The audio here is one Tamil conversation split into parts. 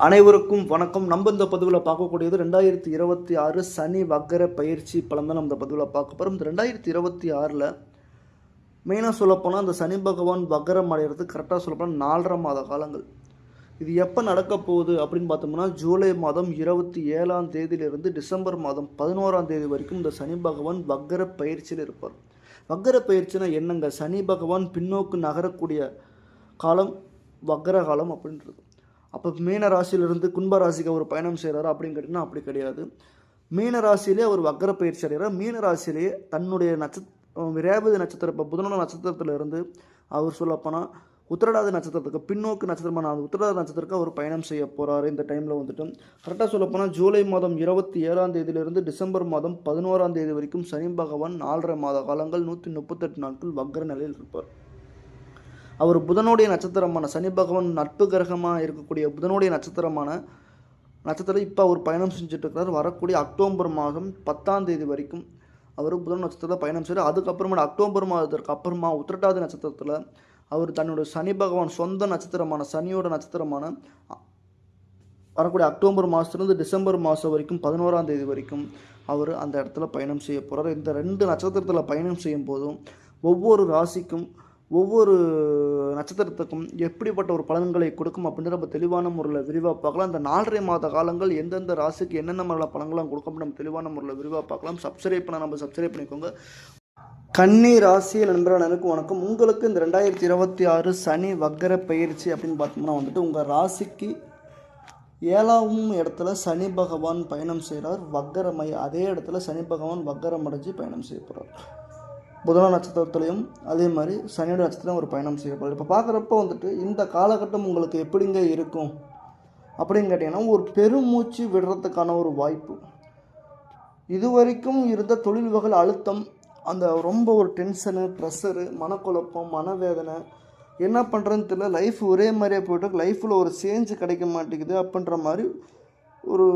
அனைவருக்கும் வணக்கம். நம்ம இந்த பதிவில் பார்க்கக்கூடியது 2026 சனி வக்கர பயிற்சி பலன் தான் நம்ம இந்த பதிவில் பார்க்க போகிறோம். இந்த 2026 மெயினாக சொல்லப்போனால் அந்த சனி பகவான் வக்கரம் அடைகிறது கரெக்டாக சொல்லப்போனால் 4.5 மாத காலங்கள். இது எப்போ நடக்க போகுது அப்படின்னு பார்த்தோம்னா ஜூலை மாதம் 27ஆம் தேதியிலிருந்து டிசம்பர் மாதம் 11ஆம் தேதி வரைக்கும் இந்த சனி பகவான் வக்கர பயிற்சியில் இருப்பார். வக்கர பயிற்சினா என்னங்க? சனி பகவான் பின்னோக்கு நகரக்கூடிய காலம் வக்கர காலம் அப்படின்றது. அப்போ மீன ராசியிலிருந்து கும்ப ராசிக்கு அவர் பயணம் செய்கிறாரு அப்படின்னு கேட்டிங்கன்னா அப்படி கிடையாது. மீன ராசியிலே அவர் வக்கர பயிற்சி அடைகிறார். மீன ராசியிலேயே தன்னுடைய ரேவதி நட்சத்திரம் இப்போ புதனோட நட்சத்திரத்திலிருந்து அவர் சொல்லப்போனால் உத்திரடாதி நட்சத்திரத்துக்கு பின்னோக்கு நட்சத்திரமான அந்த உத்திரடாதி நட்சத்திரத்துக்கு அவர் பயணம் செய்ய போகிறார். இந்த டைமில் வந்துட்டு கரெக்டாக சொல்லப்போனால் ஜூலை மாதம் 27ஆம் தேதியிலிருந்து டிசம்பர் மாதம் 11ஆம் தேதி வரைக்கும் சனி பகவான் 4.5 மாத காலங்கள் 138 நாட்கள் வக்கர நிலையில் இருப்பார். அவர் புதனுடைய நட்சத்திரமான சனி பகவான் நட்பு கிரகமாக இருக்கக்கூடிய புதனுடைய நட்சத்திரம் இப்போ அவர் பயணம் செஞ்சுட்டு இருக்கிறார். வரக்கூடிய அக்டோபர் மாதம் 10ஆம் தேதி வரைக்கும் அவர் புதன் நட்சத்திரத்தில் பயணம் செய்கிறார். அதுக்கப்புறமா அக்டோபர் மாதத்திற்கு அப்புறமா உத்திரட்டாதி நட்சத்திரத்தில் அவர் தன்னுடைய சனி பகவான் சொந்த நட்சத்திரமான சனியோட நட்சத்திரமான வரக்கூடிய அக்டோபர் மாதத்துலேருந்து டிசம்பர் மாதம் வரைக்கும் 11ஆம் தேதி வரைக்கும் அவர் அந்த இடத்துல பயணம் செய்ய போகிறார். இந்த 2 நட்சத்திரத்தில் பயணம் செய்யும் போதும் ஒவ்வொரு ராசிக்கும் ஒவ்வொரு நட்சத்திரத்துக்கும் எப்படிப்பட்ட ஒரு பலன்களை கொடுக்கும் அப்படின்ற நம்ம தெளிவான முறையில் விரிவாக பார்க்கலாம். இந்த 4.5 மாத காலங்கள் எந்தெந்த ராசிக்கு என்னென்ன மாதிரியான பலன்கள்லாம் கொடுக்கும் அப்படின்னு நம்ம தெளிவான முறையில் விரிவாக பார்க்கலாம். சப்ஸ்கிரைப் பண்ணிக்கோங்க. கன்னி ராசியில் நண்பர்களுக்கு வணக்கம். உங்களுக்கு இந்த 2026 சனி வக்கர பயிற்சி அப்படின்னு பார்த்தோம்னா வந்துட்டு உங்கள் ராசிக்கு 7ஆம் இடத்துல சனி பகவான் பயணம் செய்கிறார். வக்கரமை அதே இடத்துல சனி பகவான் வக்கரம் அடைஞ்சு பயணம் செய்ய போகிறார். புதன நட்சத்திரத்துலையும் அதே மாதிரி சனியோட நட்சத்திரம் ஒரு பயணம் செய்யப்படுது. இப்போ பார்க்குறப்ப வந்துட்டு இந்த காலகட்டம் உங்களுக்கு எப்படிங்க இருக்கும் அப்படின்னு கேட்டிங்கன்னா ஒரு பெருமூச்சு விடுறதுக்கான ஒரு வாய்ப்பு. இதுவரைக்கும் இருந்த தொழில் வகை அழுத்தம், அந்த ரொம்ப ஒரு டென்ஷனு, ப்ரெஷரு, மனக்குழப்பம், மனவேதனை, என்ன பண்ணுறதுன்னு தெரியல, லைஃப் ஒரே மாதிரியே போய்ட்டு லைஃப்பில் ஒரு சேஞ்சு கிடைக்க மாட்டேங்குது அப்படின்ற மாதிரி ஒரு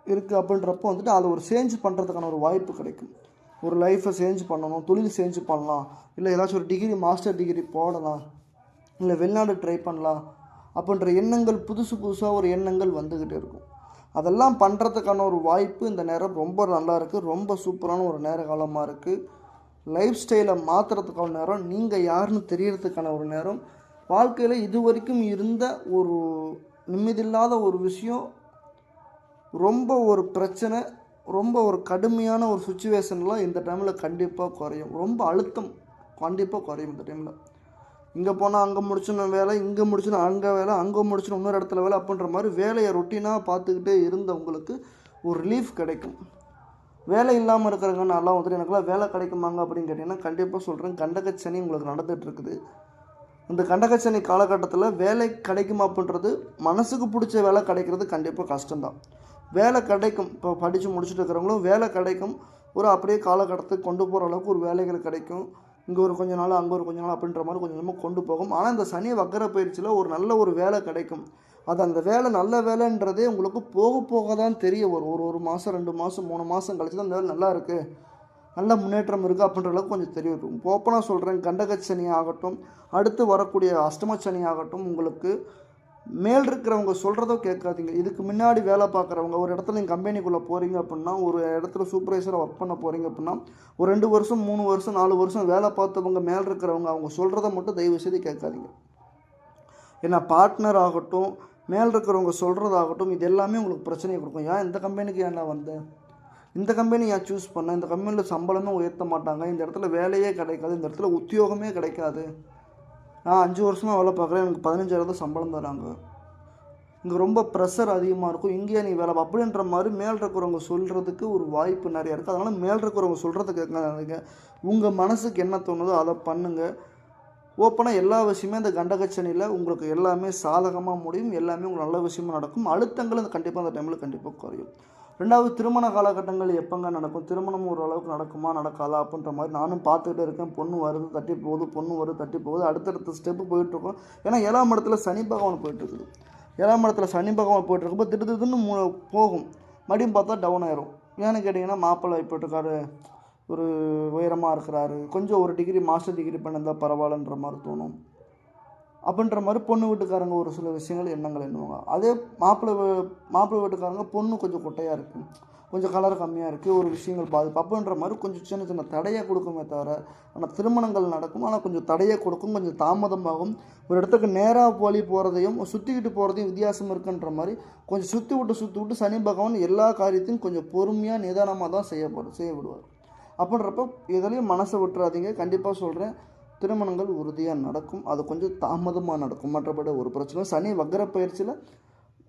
இருக்குது. அப்படின்றப்போ வந்துட்டு அதை ஒரு சேஞ்ச் பண்ணுறதுக்கான ஒரு வாய்ப்பு கிடைக்கும். ஒரு லைஃப்பை சேஞ்ச் பண்ணணும், தொழில் சேஞ்ச் பண்ணலாம், இல்லை ஏதாச்சும் ஒரு டிகிரி மாஸ்டர் டிகிரி போடலாம், இல்லை வெளிநாடு ட்ரை பண்ணலாம் அப்படின்ற எண்ணங்கள் புதுசாக ஒரு எண்ணங்கள் வந்துக்கிட்டே இருக்கும். அதெல்லாம் பண்ணுறதுக்கான ஒரு வாய்ப்பு இந்த நேரம் ரொம்ப நல்லா இருக்குது. ரொம்ப சூப்பரான ஒரு நேர காலமாக இருக்குது. லைஃப் ஸ்டைலை மாற்றுறதுக்கான நேரம், நீங்கள் யாருன்னு தெரியறதுக்கான ஒரு நேரம். வாழ்க்கையில் இது வரைக்கும் இருந்த ஒரு நிம்மதியில்லாத ஒரு விஷயம், ரொம்ப ஒரு பிரச்சனை, ரொம்ப ஒரு கடுமையான ஒரு சுச்சுவேஷன்லாம் இந்த டைமில் கண்டிப்பாக குறையும். ரொம்ப அழுத்தம் கண்டிப்பாக குறையும் இந்த டைமில். இங்கே போனால் அங்கே முடிச்சுன வேலை, இங்கே முடிச்சுனா அங்கே வேலை, அங்கே முடிச்சுனா இன்னொரு இடத்துல வேலை அப்படின்ற மாதிரி வேலையை ரொட்டீனாக பார்த்துக்கிட்டே இருந்தவங்களுக்கு ஒரு ரிலீஃப் கிடைக்கும். வேலை இல்லாமல் இருக்கிறவங்க நல்லா வந்துட்டு எனக்குலாம் வேலை கிடைக்குமாங்க அப்படின்னு கேட்டிங்கன்னா கண்டிப்பாக சொல்கிறேன், கண்டகச்சனி உங்களுக்கு நடந்துகிட்டு இருக்குது. இந்த கண்டகச்சனி காலகட்டத்தில் வேலை கிடைக்குமா அப்படின்றது, மனசுக்கு பிடிச்ச வேலை கிடைக்கிறது கண்டிப்பாக கஷ்டம்தான். வேலை கிடைக்கும். இப்போ படித்து முடிச்சுட்டு இருக்கிறவங்களும் வேலை கிடைக்கும். ஒரு அப்படியே காலகட்டத்துக்கு கொண்டு போகிற அளவுக்கு ஒரு வேலைகள் கிடைக்கும். இங்கே ஒரு கொஞ்ச நாள், அங்கே ஒரு கொஞ்ச நாள் அப்படின்ற மாதிரி கொஞ்சம் கொஞ்சமாக கொண்டு போகும். ஆனால் இந்த சனி வக்கர பயிற்சியில் ஒரு நல்ல ஒரு வேலை கிடைக்கும். அது அந்த வேலை நல்ல வேலைன்றதே உங்களுக்கு போக தான் தெரிய வரும். ஒரு மாதம், 2 மாதம், 3 மாதம் கழிச்சு தான் அந்த வேலை நல்லா இருக்குது, நல்ல முன்னேற்றம் இருக்குது அப்படின்ற அளவுக்கு கொஞ்சம் தெரிய வரும். ஓப்பனாக சொல்கிறேன், கண்டகச்சனி ஆகட்டும், அடுத்து வரக்கூடிய அஷ்டமச்சனி ஆகட்டும், உங்களுக்கு மேல் இருக்கிறவங்க சொல்கிறதோ கேட்காதீங்க. இதுக்கு முன்னாடி வேலை பார்க்குறவங்க, ஒரு இடத்துல நீங்கள் கம்பெனிக்குள்ளே போகிறீங்க அப்படின்னா, ஒரு இடத்துல சூப்பர்வைசராக ஒர்க் பண்ண போகிறீங்க அப்படின்னா, ஒரு 2 வருஷம் 3 வருஷம் 4 வருஷம் வேலை பார்த்தவங்க மேல் இருக்கிறவங்க அவங்க சொல்கிறத மட்டும் தயவு செய்து கேட்காதீங்க. ஏன்னா பார்ட்னர் ஆகட்டும், மேல் இருக்கிறவங்க சொல்கிறதாகட்டும், இது எல்லாமே உங்களுக்கு பிரச்சனையை கொடுக்கும். ஏன் இந்த கம்பெனிக்கு ஏன் நான் வந்தேன், இந்த கம்பெனி ஏன் சூஸ் பண்ணேன், இந்த கம்பெனியில் சம்பளமே உயர்த்த மாட்டாங்க, இந்த இடத்துல வேலையே கிடைக்காது, இந்த இடத்துல உத்தியோகமே கிடைக்காது, நான் 5 வருஷமாக வேலை பார்க்குறேன், எனக்கு 15,000 சம்பளம் தராங்க, இங்கே ரொம்ப ப்ரெஷர் அதிகமாக இருக்கும், இங்கேயே நீ வேலை அப்படின்ற மாதிரி மேல் இருக்கிறவங்க சொல்கிறதுக்கு ஒரு வாய்ப்பு நிறையா இருக்குது. அதனால் மேல் இருக்கிறவங்க சொல்கிறத கேட்காதீங்க. உங்கள் மனசுக்கு என்ன தோணுதோ அதை பண்ணுங்கள். ஓப்பனாக எல்லா விஷயமே இந்த கண்டகச்சனியில் உங்களுக்கு எல்லாமே சாதகமாக முடியும், எல்லாமே உங்களுக்கு நல்ல விஷயமாக நடக்கும். அழுத்தங்கள் கண்டிப்பாக அந்த டைமில் கண்டிப்பாக குறையும். 2வது, திருமண காலகட்டங்கள் எப்போங்க நடக்கும், திருமணம் ஓரளவுக்கு நடக்குமா நடக்காதா அப்படின்ற மாதிரி நானும் பார்த்துக்கிட்டே இருக்கேன். பொண்ணு வருது தட்டி போகுது, பொண்ணு வருது தட்டி போகுது, அடுத்தடுத்த ஸ்டெப்பு போயிட்டுருக்கோம். ஏன்னா 7ஆம் இடத்துல சனி பகவான் போயிட்டுருக்குது. 7ஆம் இடத்துல சனி பகவான் போயிட்டுருக்கப்போ திடீர்னு போகும், மறுபடியும் பார்த்தா டவுன் ஆயிரும். ஏன்னு கேட்டிங்கன்னா மாப்பிள்ளை போயிட்டுருக்காரு, ஒரு உயரமாக இருக்கிறாரு, கொஞ்சம் ஒரு டிகிரி மாஸ்டர் டிகிரி பண்ணியிருந்தால் பரவாயில்லன்ற மாதிரி தோணும். அப்படின்ற மாதிரி பொண்ணு வீட்டுக்காரங்க ஒரு சில விஷயங்கள் எண்ணங்கள் எண்ணுவாங்க. அதே மாப்பிள்ளை வீட்டுக்காரங்க பொண்ணு கொஞ்சம் குட்டையாக இருக்குது, கொஞ்சம் கலர் கம்மியாக இருக்குது, ஒரு விஷயங்கள் பாதிப்பு அப்படின்ற மாதிரி கொஞ்சம் சின்ன சின்ன தடையை கொடுக்குமே தவிர, ஆனால் திருமணங்கள் நடக்கும். ஆனால் கொஞ்சம் தடையை கொடுக்கும், கொஞ்சம் தாமதமாகும். ஒரு இடத்துக்கு நேராக போகிறதையும் சுற்றிக்கிட்டு போகிறதையும் வித்தியாசம் இருக்குன்ற மாதிரி கொஞ்சம் சுற்றி விட்டு சனி பகவான் எல்லா காரியத்தையும் கொஞ்சம் பொறுமையாக நிதானமாக தான் செய்ய விடுவார். அப்படின்றப்ப எதுலேயும் மனசை விட்டுறாதீங்க. கண்டிப்பாக சொல்கிறேன், திருமணங்கள் உறுதியாக நடக்கும். அது கொஞ்சம் தாமதமாக நடக்கும். மற்றபடி ஒரு பிரச்சனை சனி வக்ர பயிற்சியில்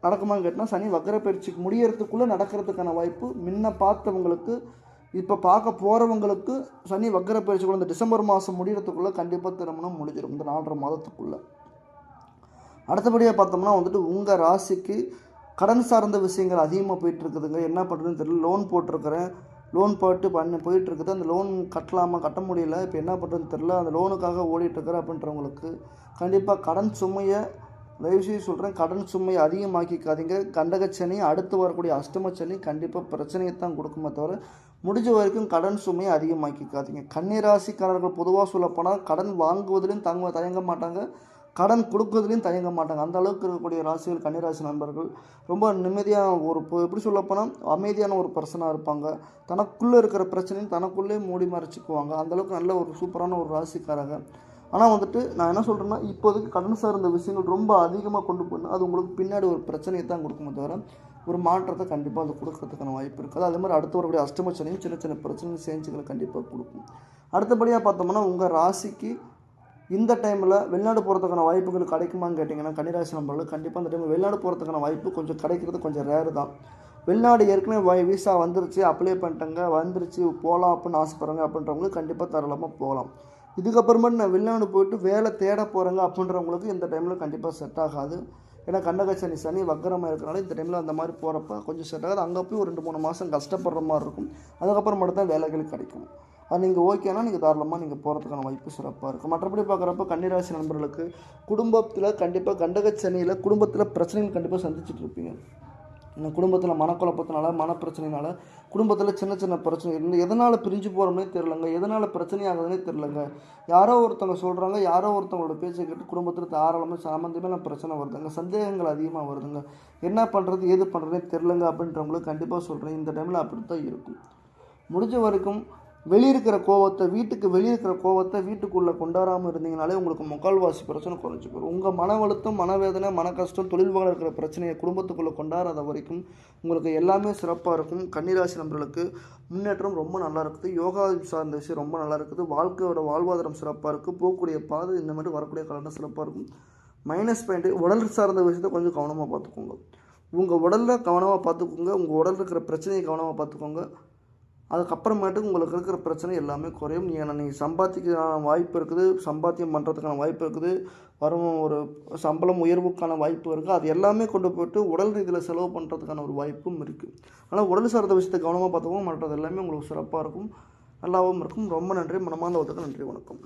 நடக்குமான்னு கேட்டால், சனி வக்ர பயிற்சிக்கு முடியறதுக்குள்ளே நடக்கிறதுக்கான வாய்ப்பு முன்ன பார்த்தவங்களுக்கு, இப்போ பார்க்க போகிறவங்களுக்கு சனி வக்ர பயிற்சிக்குள்ள இந்த டிசம்பர் மாதம் முடிகிறதுக்குள்ளே கண்டிப்பாக திருமணம் முடிஞ்சிடும், இந்த 4.5 மாதத்துக்குள்ளே. அடுத்தபடியாக பார்த்தோம்னா வந்துட்டு உங்கள் ராசிக்கு கடன் சார்ந்த விஷயங்கள் அதிகமாக போயிட்டுருக்குதுங்க. என்ன பண்ணுறதுன்னு தெரியல. லோன் போட்டிருக்கிறேன், லோன் போயிட்டுருக்குது. அந்த லோன் கட்ட முடியல, இப்போ என்ன பண்ணுறதுன்னு தெரில, அந்த லோனுக்காக ஓடிட்டுருக்குறேன் அப்படின்றவங்களுக்கு கண்டிப்பாக கடன் சுமையை தயவுசெய்து சொல்கிறேன், கடன் சுமையை அதிகமாக்கிக்காதீங்க. கண்டகச்சனி அடுத்து வரக்கூடிய அஷ்டமச்சனி கண்டிப்பாக பிரச்சனையை தான் கொடுக்குமே தவிர, முடிஞ்ச வரைக்கும் கடன் சுமையை அதிகமாக்கிக்காதீங்க. கன்னிராசிக்காரர்கள் பொதுவாக சொல்லப்போனால் கடன் வாங்குவதிலும் தயங்க மாட்டாங்க, கடன் கொடுக்குறதுலையும் தயங்க மாட்டாங்க. அந்த அளவுக்கு இருக்கக்கூடிய ராசிகள் கன்னிராசி நண்பர்கள் ரொம்ப நிம்மதியாக எப்படி சொல்லப்போனால் அமைதியான ஒரு பர்சனாக இருப்பாங்க. தனக்குள்ளே இருக்கிற பிரச்சனையும் தனக்குள்ளே மூடி மறைச்சிக்குவாங்க. அந்தளவுக்கு நல்ல ஒரு சூப்பரான ஒரு ராசிக்காரங்க. ஆனால் வந்துட்டு நான் என்ன சொல்கிறேன்னா, இப்போதைக்கு கடன் சார்ந்த விஷயங்கள் ரொம்ப அதிகமாக கொண்டு போகணும். அது உங்களுக்கு பின்னாடி ஒரு பிரச்சனையை தான் கொடுக்குமே தவிர, ஒரு மாற்றத்தை கண்டிப்பாக அது கொடுக்கறதுக்கான வாய்ப்பு இருக்காது. அதே மாதிரி அடுத்து வரக்கூடிய அஷ்டமச்சனையும் சின்ன சின்ன பிரச்சனை சேஞ்சுகளை கண்டிப்பாக கொடுக்கும். அடுத்தபடியாக பார்த்தோம்னா, உங்கள் ராசிக்கு இந்த டைமில் வெளிநாடு போகிறதுக்கான வாய்ப்புகள் கிடைக்குமான்னு கேட்டிங்கன்னா, கன்னிராசி நண்பர்கள் கண்டிப்பாக இந்த டைமில் வெளிநாடு போகிறதுக்கான வாய்ப்பு கொஞ்சம் கிடைக்கிறது கொஞ்சம் ரேரு தான். வெளிநாடு ஏற்கனவே வீசா வந்துருச்சு, அப்ளை பண்ணிட்டேங்க, வந்துருச்சு, போகலாம் அப்படின்னு ஆசைப்படுறாங்க அப்படின்றவங்களுக்கு கண்டிப்பாக தாராளமாக போகலாம். இதுக்கப்புறமேட்டு நான் வெளிநாடு போயிட்டு வேலை தேட போகிறேங்க அப்படின்றவங்களுக்கு இந்த டைமில் கண்டிப்பாக செட் ஆகாது. ஏன்னா சனி வக்கரமாக இருக்கிறனால இந்த டைமில் அந்த மாதிரி போகிறப்ப கொஞ்சம் செட் ஆகாது. அங்கே போய் ஒரு 2-3 மாதம் கஷ்டப்படுற மாதிரி இருக்கும். அதுக்கப்புறம் மட்டும் தான் வேலைகள் கிடைக்கும். அது நீங்கள் ஓகேனா நீங்கள் தாராளமாக நீங்கள் போகிறதுக்கான வாய்ப்பு சிறப்பாக இருக்கும். மற்றபடி பார்க்குறப்ப கன்னிராசி நண்பர்களுக்கு குடும்பத்தில் கண்டிப்பாக சனியில் குடும்பத்தில் பிரச்சனைகள் கண்டிப்பாக சந்திச்சுட்டு இருப்பீங்க. குடும்பத்தில் மனக்குழப்பத்தினால, மனப்பிரச்சனைனால, குடும்பத்தில் சின்ன சின்ன பிரச்சனை இருந்து எதனால் பிரிஞ்சு போகிறோம்னே தெரிலங்க, எதனால் பிரச்சனை ஆகுதுன்னே தெரிலங்க. யாரோ ஒருத்தவங்க சொல்கிறாங்க, யாரோ ஒருத்தவங்களோட பேச்சை கேட்டு குடும்பத்தில் தாராளமாக சம்மந்தமே பிரச்சனை வருதுங்க, சந்தேகங்கள் அதிகமாக வருதுங்க, என்ன பண்ணுறது ஏது பண்ணுறதே தெரிலங்க அப்படின்றவங்களுக்கு கண்டிப்பாக சொல்கிறேன், இந்த டைமில் அப்படி தான் இருக்கும். முடிஞ்ச வரைக்கும் வீட்டுக்கு வெளியே இருக்கிற கோவத்தை வீட்டுக்குள்ளே கொண்டாடாமல் இருந்தீங்கனாலே உங்களுக்கு முக்கால்வாசி பிரச்சனை குறைஞ்சி போயிடும். உங்கள் மன அழுத்தம், மனவேதனை, மன கஷ்டம், தொழில்வாக இருக்கிற பிரச்சனையை குடும்பத்துக்குள்ளே கொண்டாடாத வரைக்கும் உங்களுக்கு எல்லாமே சிறப்பாக இருக்கும். கன்னிராசி நண்பர்களுக்கு முன்னேற்றம் ரொம்ப நல்லா இருக்குது. யோகா சார்ந்த விஷயம் ரொம்ப நல்லா இருக்குது. வாழ்க்கையோட வாழ்வாதாரம் சிறப்பாக இருக்குது. போகக்கூடிய பாதை இந்த மாதிரி வரக்கூடிய காலம் சிறப்பாக இருக்கும். மைனஸ் பாயிண்ட்டு உடல் சார்ந்த விஷயத்தை கொஞ்சம் கவனமாக பார்த்துக்கோங்க. உங்கள் உடலில் கவனமாக பார்த்துக்கோங்க. உங்கள் உடலில் இருக்கிற பிரச்சனையை கவனமாக பார்த்துக்கோங்க. அதுக்கப்புறமேட்டுக்கு உங்களுக்கு இருக்கிற பிரச்சனை எல்லாமே குறையும். நீங்கள் சம்பாதிக்க வாய்ப்பு இருக்குது, சம்பாத்தியம் பண்ணுறதுக்கான வாய்ப்பு இருக்குது, ஒரு சம்பளம் உயர்வுக்கான வாய்ப்பு இருக்குது. அது எல்லாமே கொண்டு போய்ட்டு உடல் ரீதியில் செலவு பண்ணுறதுக்கான ஒரு வாய்ப்பும் இருக்குது. ஆனால் உடல் சார்ந்த விஷயத்தை கவனமாக பார்த்துக்கோங்க. மற்றது எல்லாமே உங்களுக்கு சிறப்பாக இருக்கும், நல்லாவும் இருக்கும். ரொம்ப நன்றி. மனமார்ந்த நன்றி. வணக்கம்.